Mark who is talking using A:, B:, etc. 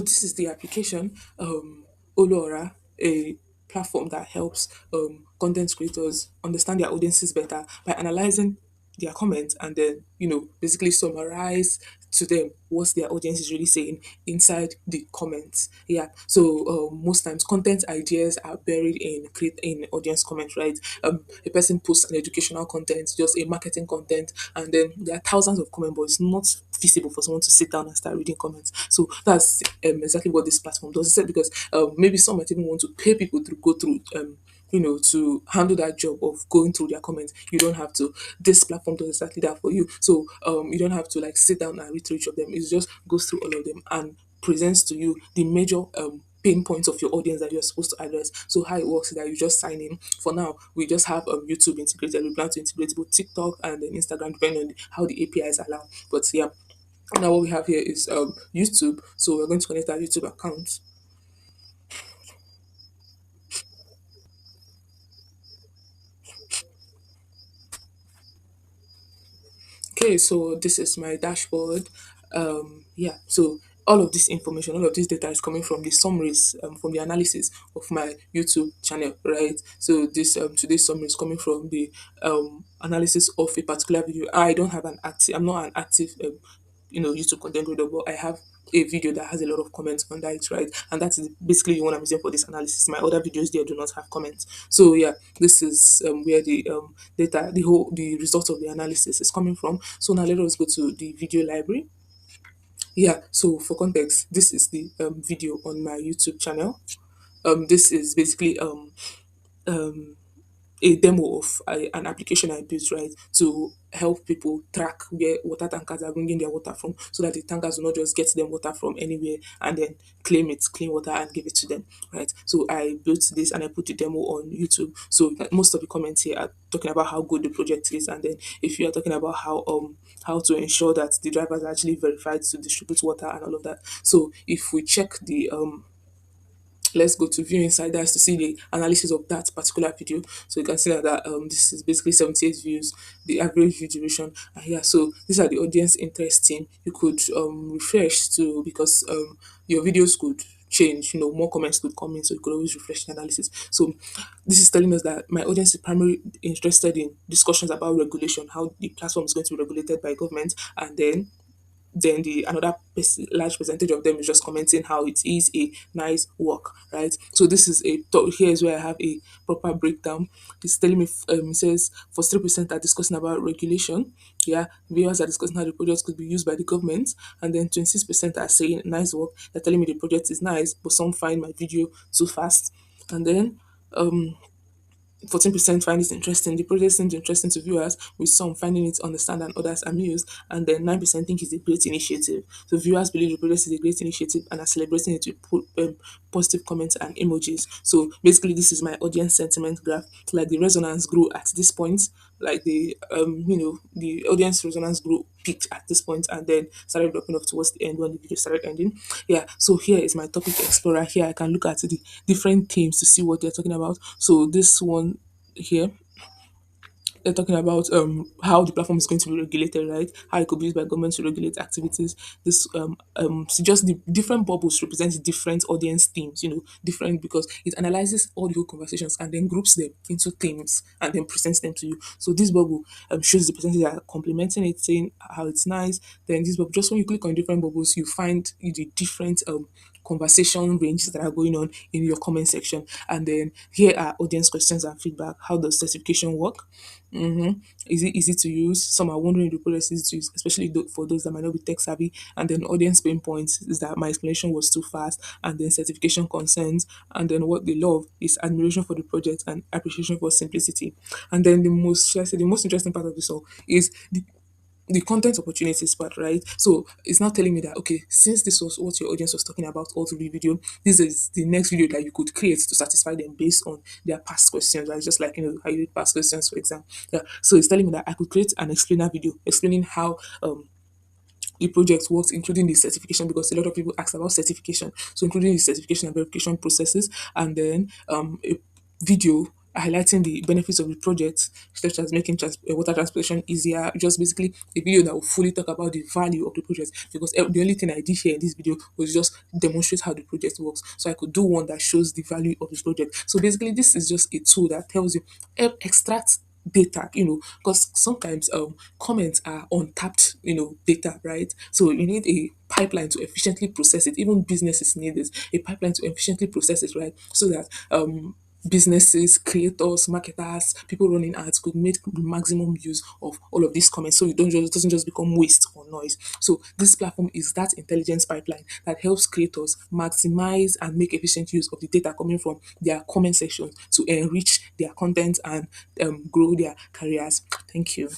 A: This is the application OluOra, a platform that helps content creators understand their audiences better by analyzing their comments and then basically summarize to them what their audience is really saying inside the comments. Yeah. So most times content ideas are buried in audience comments, right? A person posts an educational content, just a marketing content, and then there are thousands of comments, but it's not feasible for someone to sit down and start reading comments. So that's exactly what this platform does. It's said because maybe some might even want to pay people to go through to handle that job of going through their comments. You don't have to. This platform does exactly that for you. So you don't have to like sit down and read through each of them. It just goes through all of them and presents to you the major pain points of your audience that you're supposed to address. So how it works is that you just sign in. For now, we just have YouTube integrated. We plan to integrate both TikTok and then Instagram, depending on how the APIs allow. But yeah, now what we have here is YouTube. So we're going to connect our YouTube account. Okay, so this is my dashboard. Yeah, so all of this information, all of this data is coming from the summaries, from the analysis of my YouTube channel, right? So this today's summary is coming from the analysis of a particular video. I don't have an active, I'm not an active, YouTube content creator, but I have a video that has a lot of comments under it, right? And that is basically the one I'm using for this analysis. My other videos there do not have comments. So yeah, this is where the data, the result of the analysis is coming from. So now let us go to the video library. Yeah, so for context, this is the video on my YouTube channel. This is basically um a demo of an application I built, right, to help people track where water tankers are bringing their water from, so that the tankers will not just get them water from anywhere and then claim it's clean water and give it to them, right? So I built this and I put the demo on YouTube. So most of the comments here are talking about how good the project is, and then if you are talking about how to ensure that the drivers are actually verified to distribute water and all of that. So if we check the let's go to view insiders to see the analysis of that particular video. So you can see that this is basically 78 views, the average view duration. And yeah, so these are the audience interest team. You could refresh to, because your videos could change, more comments could come in, so you could always refresh the analysis. So this is telling us that my audience is primarily interested in discussions about regulation, how the platform is going to be regulated by government, and then the another large percentage of them is just commenting how it is a nice work, right? So this is here is where I have a proper breakdown. It's telling me it says 43% are discussing about regulation. Yeah, viewers are discussing how the project could be used by the government, and then 26% are saying nice work. They're telling me the project is nice, but some find my video too fast. And then 14% find it interesting. The project seems interesting to viewers, with some finding it understand and others amused, and then 9% think it's a great initiative. So viewers believe the project is a great initiative and are celebrating it with positive comments and emojis. So basically, this is my audience sentiment graph. Like the resonance grew at this point, like the audience resonance grew peaked at this point and then started dropping off towards the end when the video started ending. Yeah, so here is my topic explorer. Here I can look at the different themes to see what they're talking about. So this one here, they're talking about how the platform is going to be regulated, right? How it could be used by government to regulate activities. This so just the different bubbles represent different audience themes, different, because it analyzes all the whole conversations and then groups them into themes and then presents them to you. So this bubble shows the percentage that are complementing it, saying how it's nice. Then this bubble, just when you click on different bubbles, you find the different conversation ranges that are going on in your comment section. And then here are audience questions and feedback. How does certification work? Is it easy to use? Some are wondering if the product is easy to use, especially for those that might not be tech savvy. And then audience pain points is that my explanation was too fast. And then certification concerns. And then what they love is admiration for the project and appreciation for simplicity. And then should I say, the most interesting part of this all is the content opportunities part, right? So it's not telling me that, okay, since this was what your audience was talking about all through the video, this is the next video that you could create to satisfy them based on their past questions, right? Just like how you did past questions for exam. Yeah. So it's telling me that I could create an explainer video explaining how the project works, including the certification, because a lot of people ask about certification. So including the certification and verification processes, and then a video highlighting the benefits of the project, such as making water transportation easier. Just basically a video that will fully talk about the value of the project. Because the only thing I did here in this video was just demonstrate how the project works. So I could do one that shows the value of the project. So basically, this is just a tool that tells you extract data, because sometimes comments are untapped, data, right? So you need a pipeline to efficiently process it. Even businesses need this, a pipeline to efficiently process it, right? So that businesses, creators, marketers, people running ads could make maximum use of all of these comments. So it doesn't just become waste or noise. So this platform is that intelligence pipeline that helps creators maximize and make efficient use of the data coming from their comment sections to enrich their content and grow their careers. Thank you.